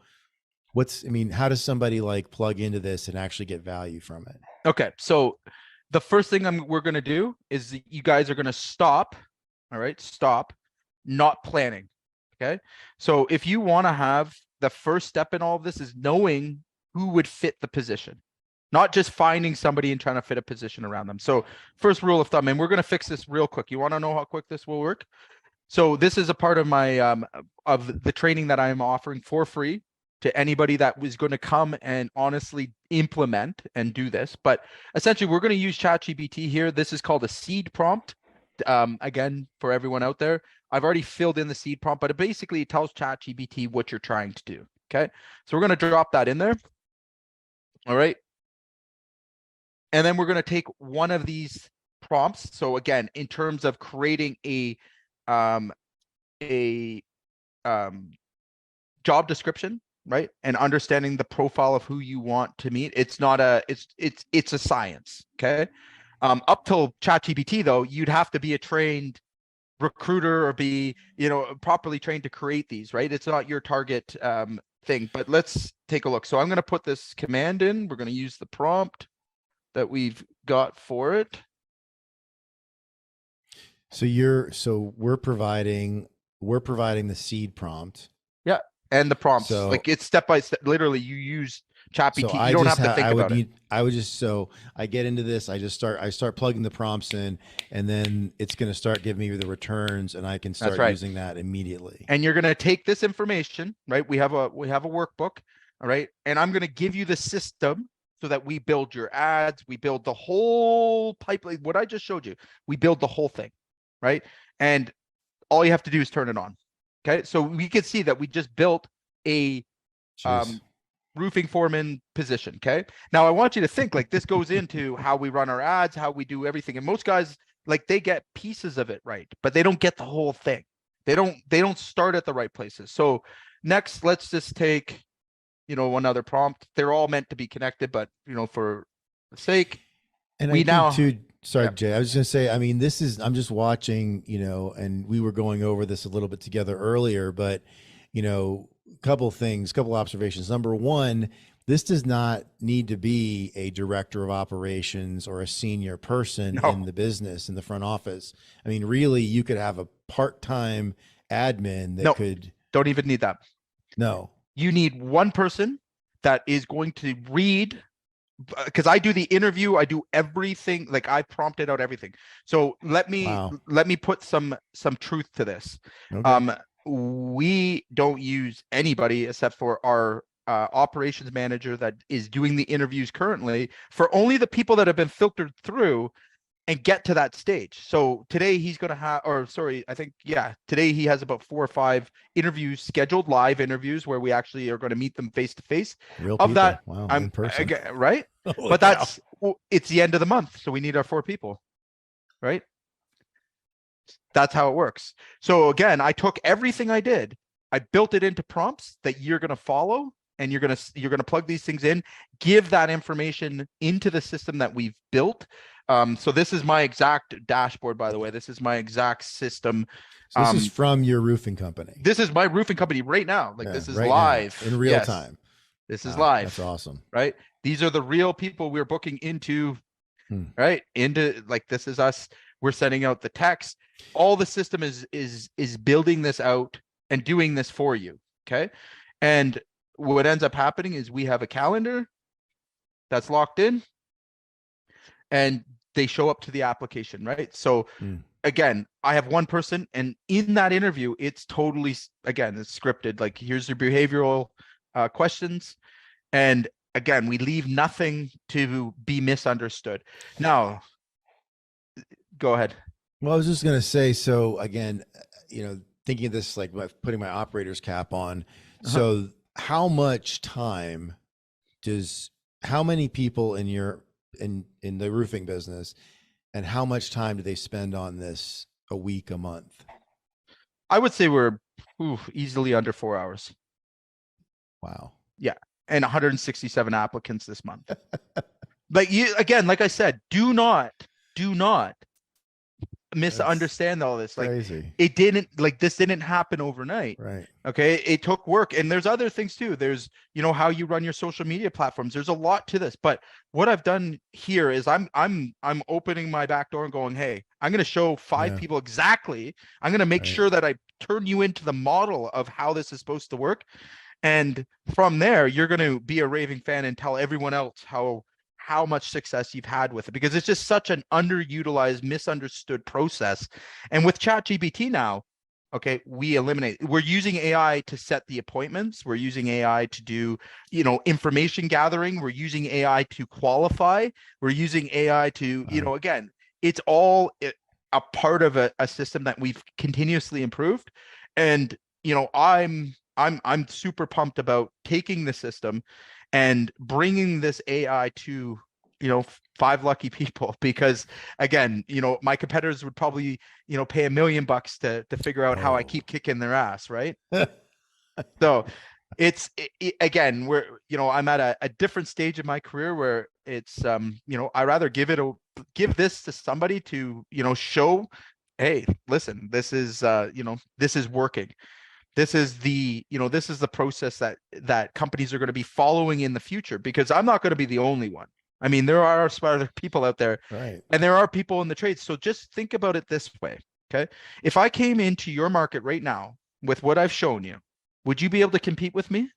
I mean, how does somebody like plug into this and actually get value from it? Okay, so the first thing we're going to do is you guys are going to stop. All right, stop not planning. Okay, so if you want to have the first step in all of this is knowing who would fit the position, not just finding somebody and trying to fit a position around them. So first rule of thumb, and we're going to fix this real quick. You want to know how quick this will work? So this is a part of my of the training that I'm offering for free to anybody that was going to come and honestly implement and do this. But essentially, we're going to use ChatGPT here. This is called a seed prompt. Again, for everyone out there, I've already filled in the seed prompt, but basically it tells ChatGPT what you're trying to do. Okay, so we're going to drop that in there. All right, and then we're going to take one of these prompts. So again, in terms of creating um, a job description, right? And understanding the profile of who you want to meet. It's not a it's a science. Okay. Up till ChatGPT though, you'd have to be a trained recruiter or be, properly trained to create these, right? It's not your target thing. But let's take a look. So I'm going to put this command in. We're going to use the prompt that we've got for it. So we're providing the seed prompt. Yeah. And the prompts, So like it's step by step. Literally, you use so ChatGPT. You I don't just have to have think I would about it. need I would just so I get into this, I start plugging the prompts in and then it's going to start giving me the returns and I can That's start right. using that immediately. And you're going to take this information, right? We have a workbook, all right? And I'm going to give you the system so that we build your ads, we build the whole pipeline. What I just showed you, we build the whole thing, right? And all you have to do is turn it on. Okay? So we can see that we just built a Jeez. um, roofing foreman position. Okay. Now I want you to think like this goes into how we run our ads, how we do everything. And most guys, like they get pieces of it right, but they don't get the whole thing. They don't start at the right places. So next, let's just take, another prompt. They're all meant to be connected, but for the sake, And I we think now, too, sorry, yeah. Jay, I was just gonna say, I mean, I'm just watching, and we were going over this a little bit together earlier, but couple observations. Number one, this does not need to be a director of operations or a senior person in No, the business in the front office. I mean, really, you could have a part-time admin that no, could don't even need that. no. You need one person that is going to read, because I do the interview, I do everything, like I prompted out everything. So Wow. let me put some truth to this. Okay. Um, we don't use anybody except for our operations manager that is doing the interviews currently for only the people that have been filtered through and get to that stage. So today he's going to have, or sorry, I think, yeah, today he has about 4 or 5 interviews scheduled, live interviews where we actually are going to meet them face to face. Real Of that, people. Wow. I'm In person. right. Holy But cow. it's the end of the month. So we need our 4 people, right? That's how it works. So again, I took everything I did, I built it into prompts that you're going to follow, and you're going to plug these things in, give that information into the system that we've built. So this is my exact dashboard, by the way. This is my exact system. So this is from your roofing company. This is my roofing company right now. Like Yeah, this is right now in live. real Yes, time. this is Wow, that's live, awesome. right? These are the real people we're booking into, Hmm. right? Into, like, this is us. We're sending out the text. All the system is building this out and doing this for you. Okay. And what ends up happening is we have a calendar that's locked in and they show up to the application, right? So Hmm. again, I have one person, and in that interview, it's totally, again, it's scripted. Like, here's your behavioral questions. And again, we leave nothing to be misunderstood. Now, go ahead. Well, I was just gonna say, so again, thinking of this like putting my operator's cap on. Uh-huh. So, how much time does how many people in your in the roofing business, and how much time do they spend on this a week, a month? I would say we're easily under 4 hours. Wow. Yeah. And 167 applicants this month. But you, again, like I said, do not That's misunderstand all this. Like crazy. this didn't happen overnight. Right. Okay. It took work. And there's other things too. There's, how you run your social media platforms. There's a lot to this. But what I've done here is I'm opening my back door and going, hey, I'm going to show 5 people exactly. I'm going to make Right. sure that I turn you into the model of how this is supposed to work. And from there, you're going to be a raving fan and tell everyone else how much success you've had with it, because it's just such an underutilized, misunderstood process. And with ChatGPT now, okay, we're using AI to set the appointments. We're using AI to do, information gathering. We're using AI to qualify. We're using AI to, Wow. again, it's all a part of a system that we've continuously improved. And, I'm super pumped about taking the system and bringing this AI to, 5 lucky people, because again, my competitors would probably, pay $1 million to figure out how I Oh. keep kicking their ass, right? So again, I'm at a different stage in my career where it's, I rather give this to somebody to, show, hey, listen, this is, this is working. This is the process that companies are going to be following in the future, because I'm not going to be the only one. I mean, there are other people out there, Right. and there are people in the trades. So just think about it this way. Okay. If I came into your market right now with what I've shown you, would you be able to compete with me?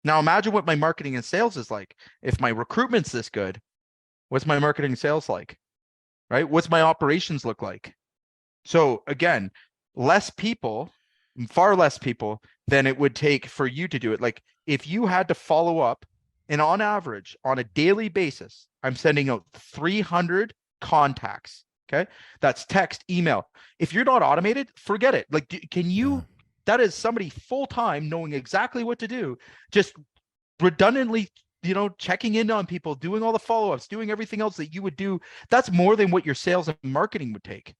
Now imagine what my marketing and sales is like. If my recruitment's this good, what's my marketing and sales like? Right? What's my operations look like? So again, less people, far less people than it would take for you to do it. Like if you had to follow up, and on average, on a daily basis, I'm sending out 300 contacts. Okay. That's text, email. If you're not automated, forget it. Like, can Yeah. you, that is somebody full time knowing exactly what to do, just redundantly, checking in on people, doing all the follow ups, doing everything else that you would do. That's more than what your sales and marketing would take.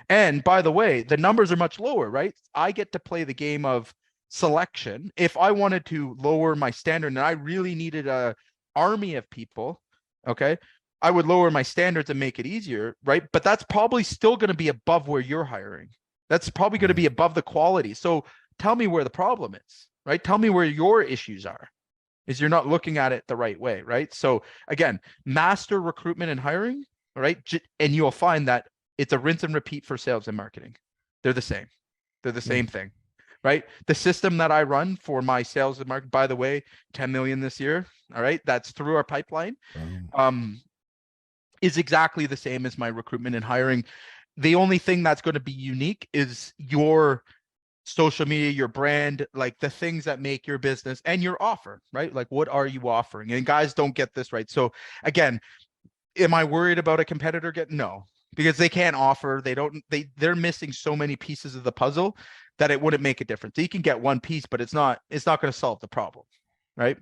And by the way, the numbers are much lower, right? I get to play the game of selection. If I wanted to lower my standard and I really needed a army of people, okay, I would lower my standards and make it easier, right? But that's probably still going to be above where you're hiring. That's probably going to Right. be above the quality. So tell me where the problem is, right? Tell me where your issues are. Is you're not looking at it the right way, right? So again, master recruitment and hiring, all right? And you'll find that it's a rinse and repeat for sales and marketing. They're the same. They're the Yeah. same thing, right? The system that I run for my sales and marketing, by the way, 10 million this year, all right? That's through our pipeline. Boom. Um, is exactly the same as my recruitment and hiring. The only thing that's going to be unique is your social media, your brand, like the things that make your business and your offer, right? Like what are you offering? And guys don't get this right. So again, am I worried about a competitor getting no, because they can't offer, they're missing so many pieces of the puzzle that it wouldn't make a difference. You can get one piece, but it's not going to solve the problem. Right.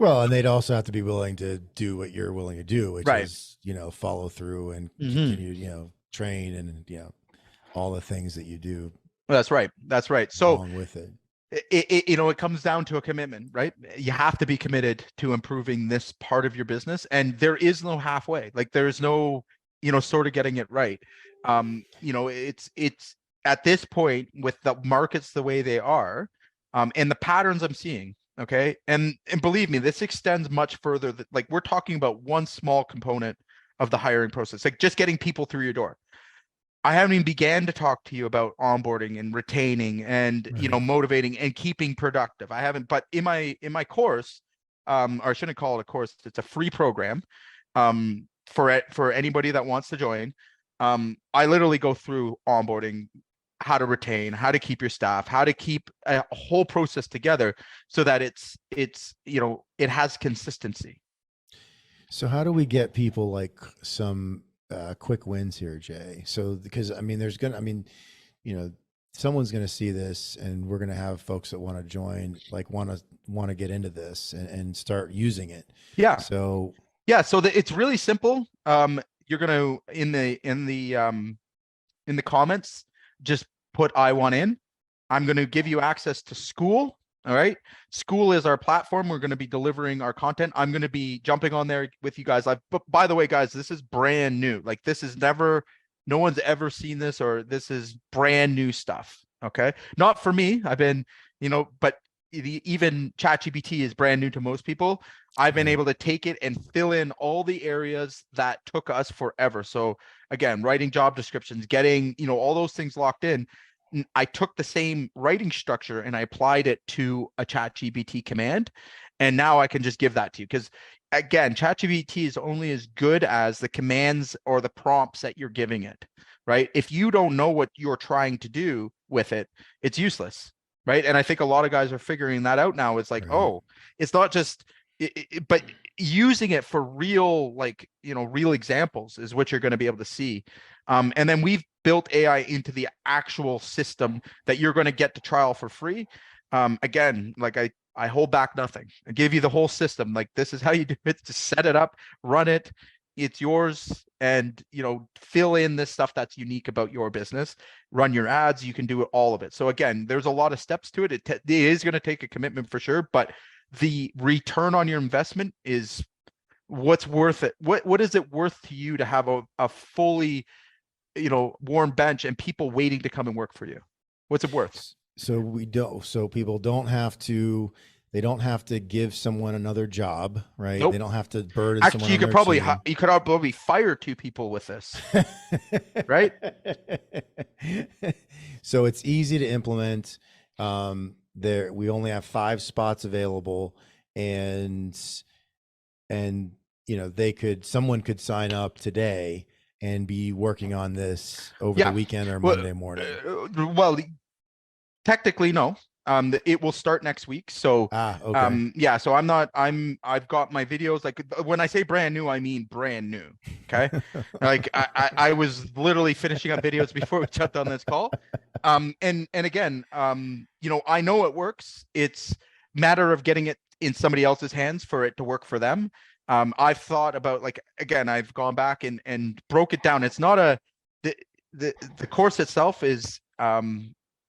Well, and they'd also have to be willing to do what you're willing to do, which Right. is, follow through and Mm-hmm. continue, train and, all the things that you do That's right. That's right. So along with it. it comes down to a commitment, right? You have to be committed to improving this part of your business, and there is no halfway. Like there's no, sort of getting it right. It's at this point with the markets the way they are, and the patterns I'm seeing. Okay, and believe me, this extends much further. Like we're talking about one small component of the hiring process, like just getting people through your door. I haven't even began to talk to you about onboarding and retaining and Right. motivating and keeping productive. I haven't, but in my course, or I shouldn't call it a course, it's a free program for anybody that wants to join. I literally go through onboarding, how to retain, how to keep your staff, how to keep a whole process together so that it has consistency. So how do we get people like some quick wins here, Jay. So because I mean, you know, someone's going to see this, and we're going to have folks that want to join, like want to get into this and start using it. Yeah. So Yeah. So it's really simple. You're gonna in the comments, just put I want in. I'm going to give you access to School. All right. School is our platform. We're going to be delivering our content. I'm going to be jumping on there with you guys. But by the way, guys, this is brand new. Like this is no one's ever seen this, or this is brand new stuff. Okay. Not for me. I've been, but even ChatGPT is brand new to most people. I've been able to take it and fill in all the areas that took us forever. So again, writing job descriptions, getting, all those things locked in. I took the same writing structure and I applied it to a ChatGPT command. And now I can just give that to you. Because again, ChatGPT is only as good as the commands or the prompts that you're giving it, right? If you don't know what you're trying to do with it, it's useless, right? And I think a lot of guys are figuring that out now. It's like, right. oh, it's not just, but using it for real, real examples is what you're going to be able to see. And then we've built AI into the actual system that you're going to get to trial for free. Again, like I hold back nothing. I give you the whole system. Like this is how you do it. To set it up, run it. It's yours. And, fill in this stuff that's unique about your business, run your ads. You can do all of it. So again, there's a lot of steps to it. It is going to take a commitment for sure, but the return on your investment is what's worth it. What is it worth to you to have a fully, warm bench and people waiting to come and work for you? What's it worth? So people they don't have to give someone another job, right? Nope. They don't have to burden Actually, someone you on could their probably team. you could probably fire 2 people with this, right? So it's easy to implement. We only have 5 spots available, and someone could sign up today and be working on this over the weekend or Monday morning. Well, technically, no. It will start next week. So, okay. yeah. So I've got my videos. Like when I say brand new, I mean brand new. Okay. Like I was literally finishing up videos before we jumped on this call. And again, I know it works. It's matter of getting it in somebody else's hands for it to work for them. I've thought about, like, again, I've gone back and broke it down. It's not the course itself is,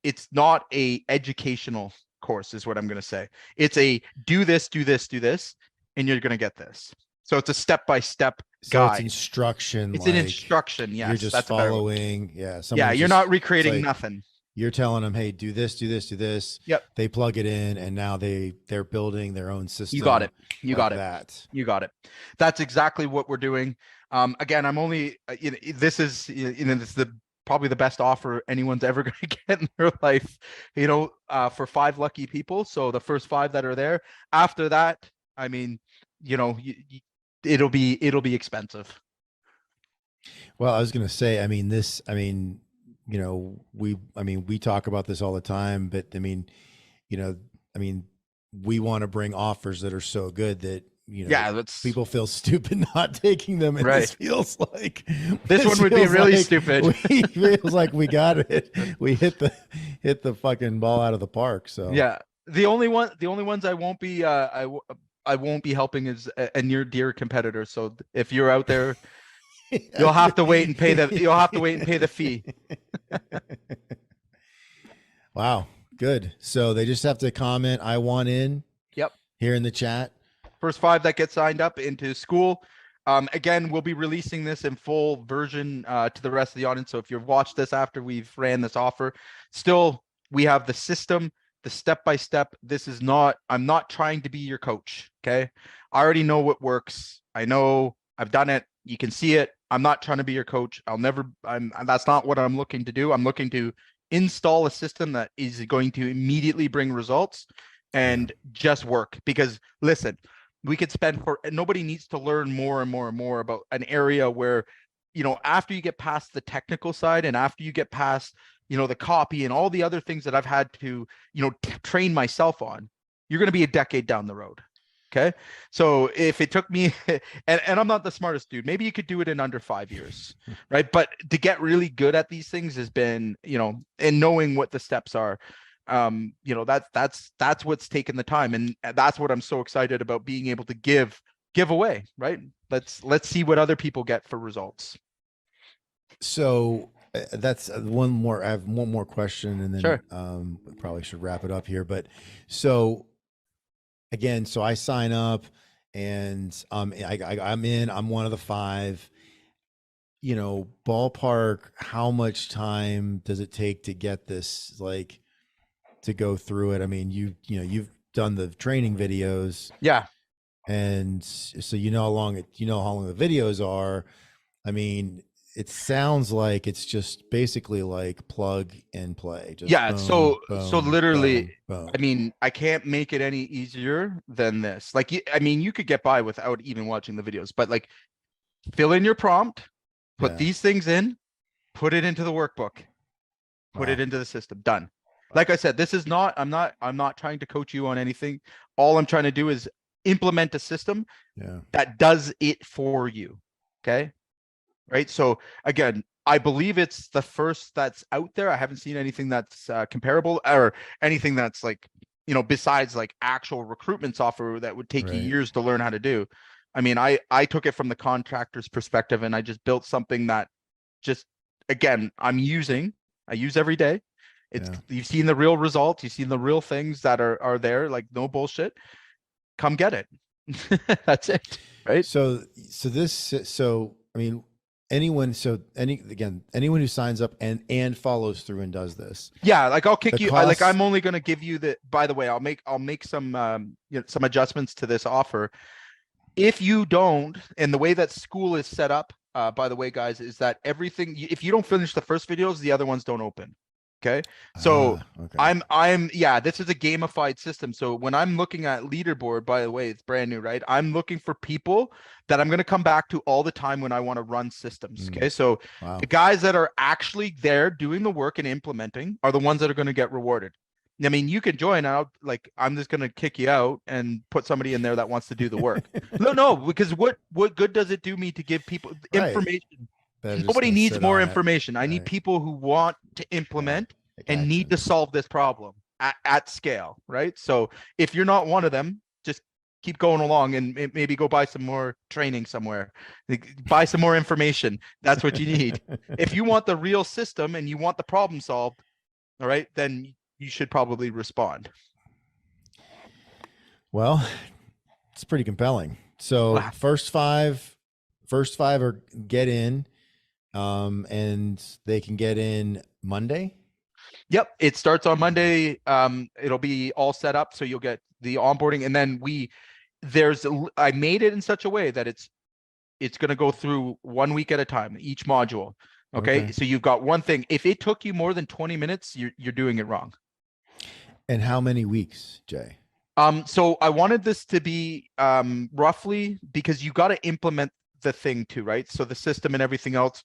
it's not a educational course is what I'm going to say. It's a do this, and you're going to get this. So it's a step-by-step guide. It's instruction. It's an instruction. Yes. You're just that's following. Yeah. You're not recreating nothing. You're telling them, hey, do this. Yep. They plug it in, and now they're building their own system. You got it. You got it. That's exactly what we're doing. Again, I'm only, this is probably the best offer anyone's ever going to get in their life, for 5 lucky people. So the first 5 that are there, after that, I mean, it'll be expensive. Well, I was going to say, we talk about this all the time, but we want to bring offers that are so good that, people feel stupid not taking them. And right. This feels like this one would be really stupid. Feels like we got it. We hit the fucking ball out of the park. So yeah, the only ones I won't be I won't be helping is a near dear competitor. So if you're out there, you'll have to wait and pay the fee. Wow, good. So they just have to comment "I want in." Yep. Here in the chat. First 5 that get signed up into School. Again, we'll be releasing this in full version to the rest of the audience. So if you've watched this after we've ran this offer, still we have the system, the step-by-step. I'm not trying to be your coach. Okay. I already know what works. I know I've done it. You can see it. I'm not trying to be your coach. That's not what I'm looking to do. I'm looking to install a system that is going to immediately bring results and just work. Because listen, we could nobody needs to learn more and more and more about an area where, after you get past the technical side and after you get past, the copy and all the other things that I've had to, train myself on, you're going to be a decade down the road. Okay. So if it took me, and I'm not the smartest dude, maybe you could do it in under 5 years, right? But to get really good at these things has been, and knowing what the steps are, that's what's taken the time. And that's what I'm so excited about being able to give away, right? Let's see what other people get for results. So that's one more. I have one more question, and then Sure. we probably should wrap it up here. But so again, so I sign up, and I'm in. I'm one of the five. Ballpark. How much time does it take to get this? Like to go through it. I mean, you've done the training videos, Yeah. and so how long the videos are. I mean, it sounds like it's just basically like plug and play, just Yeah. boom, So boom, literally, boom, boom. I mean, I can't make it any easier than this. Like, I mean, you could get by without even watching the videos, but like, fill in your prompt, put Yeah. these things in, put it into the workbook, put it Wow. into the system. Done. Like I said, this is not, I'm not trying to coach you on anything. All I'm trying to do is implement a system Yeah. that does it for you. Okay. Right. So again, I believe it's the first that's out there. I haven't seen anything that's comparable or anything that's like, besides like actual recruitment software that would take you Right. years to learn how to do. I mean, I took it from the contractor's perspective and I just built something that just, again, I use every day. It's, Yeah. you've seen the real results, you've seen the real things that are there, like no bullshit. Come get it. That's it. Right. So I mean, anyone who signs up and follows through and does this, Yeah, like I'll the kick you. costs. I'm only going to give you the. By the way, I'll make some some adjustments to this offer. If you don't, and the way that school is set up, by the way, guys, is that everything. If you don't finish the first videos, the other ones don't open. Okay, so Okay. yeah, this is a gamified system. So when I'm looking at leaderboard, by the way, it's brand new, right? I'm looking for people that I'm going to come back to all the time when I want to run systems. Mm, Okay, so the wow. guys that are actually there doing the work and implementing are the ones that are going to get rewarded. I mean, you can join out, like I'm just going to kick you out and put somebody in there that wants to do the work. No, because what good does it do me to give people Right. information? That are just Nobody gonna needs sit more on it. information. I need Right. people who want to Yeah. implement Take and need to action. solve this problem at scale, right? So if you're not one of them, just keep going along and maybe go buy some more training somewhere. Buy some more information. That's what you need. If you want the real system and you want the problem solved, all right, then you should probably respond. Well, it's pretty compelling. So first five are get in, and they can get in Monday. Yep, it starts on Monday. It'll be all set up, so you'll get the onboarding, and then I made it in such a way that it's going to go through 1 week at a time, each module. Okay, Okay. so you've got one thing. If it took you more than 20 minutes, you're doing it wrong. And how many weeks, Jay? So I wanted this to be roughly, because you got to implement the thing too, right? So the system and everything else.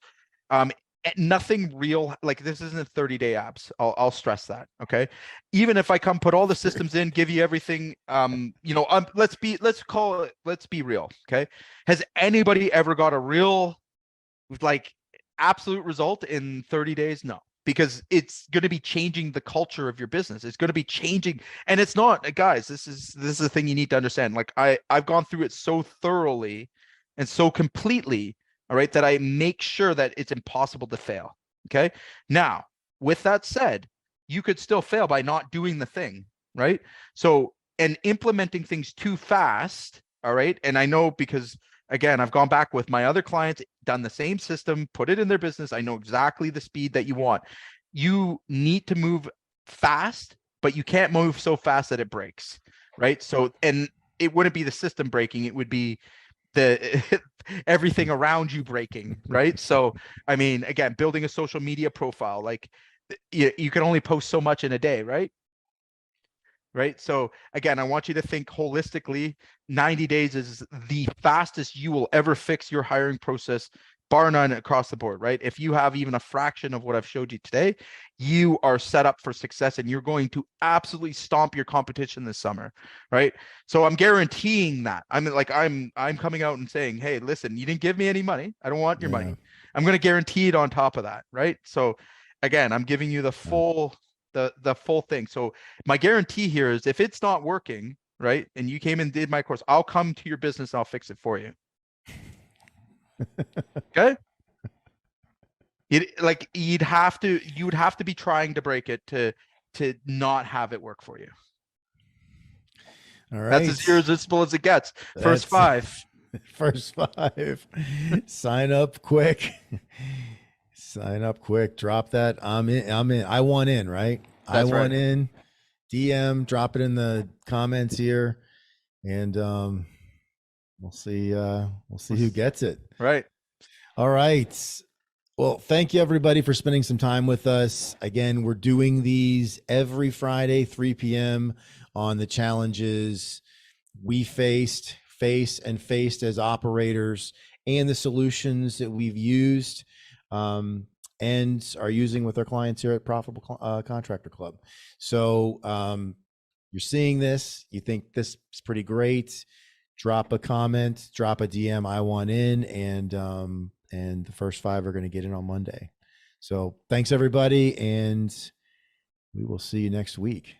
Um, Nothing real, like this isn't 30-day apps. I'll stress that. Okay. Even if I come put all the systems in, give you everything, let's be real. Okay. Has anybody ever got a real, like, absolute result in 30 days? No, because it's going to be changing the culture of your business. It's going to be changing. And it's not, guys, this is the thing you need to understand. Like I've gone through it so thoroughly and so completely, all right, that I make sure that it's impossible to fail. Okay. Now, with that said, you could still fail by not doing the thing, right? So, and implementing things too fast, all right? And I know, because again, I've gone back with my other clients, done the same system, put it in their business. I know exactly the speed that you want. You need to move fast, but you can't move so fast that it breaks, right? So, and it wouldn't be the system breaking, it would be the everything around you breaking, right? So, I mean, again, building a social media profile, like you can only post so much in a day, right? Right. So again, I want you to think holistically. 90 days is the fastest you will ever fix your hiring process bar none across the board, right? If you have even a fraction of what I've showed you today, you are set up for success and you're going to absolutely stomp your competition this summer, right? So I'm guaranteeing that. I'm coming out and saying, hey, listen, you didn't give me any money. I don't want your Yeah. money. I'm going to guarantee it on top of that, right? So again, I'm giving you the Yeah. full thing. So my guarantee here is if it's not working, right, and you came and did my course, I'll come to your business and I'll fix it for you. Okay. You would have to be trying to break it to not have it work for you. All That's right. as irresistible as it gets. First That's five. first five. Sign up quick. Sign up quick. Drop that. I'm in. I'm in. I want in, right? I That's want right. in. DM, drop it in the comments here. And we'll see who gets it. Right. All right. Well, thank you everybody for spending some time with us. Again, we're doing these every Friday, 3 p.m. on the challenges we faced as operators and the solutions that we've used and are using with our clients here at Profitable Contractor Club. So you're seeing this, you think this is pretty great, drop a comment, drop a DM, I want in, and the first 5 are going to get in on Monday. So thanks everybody, and we will see you next week.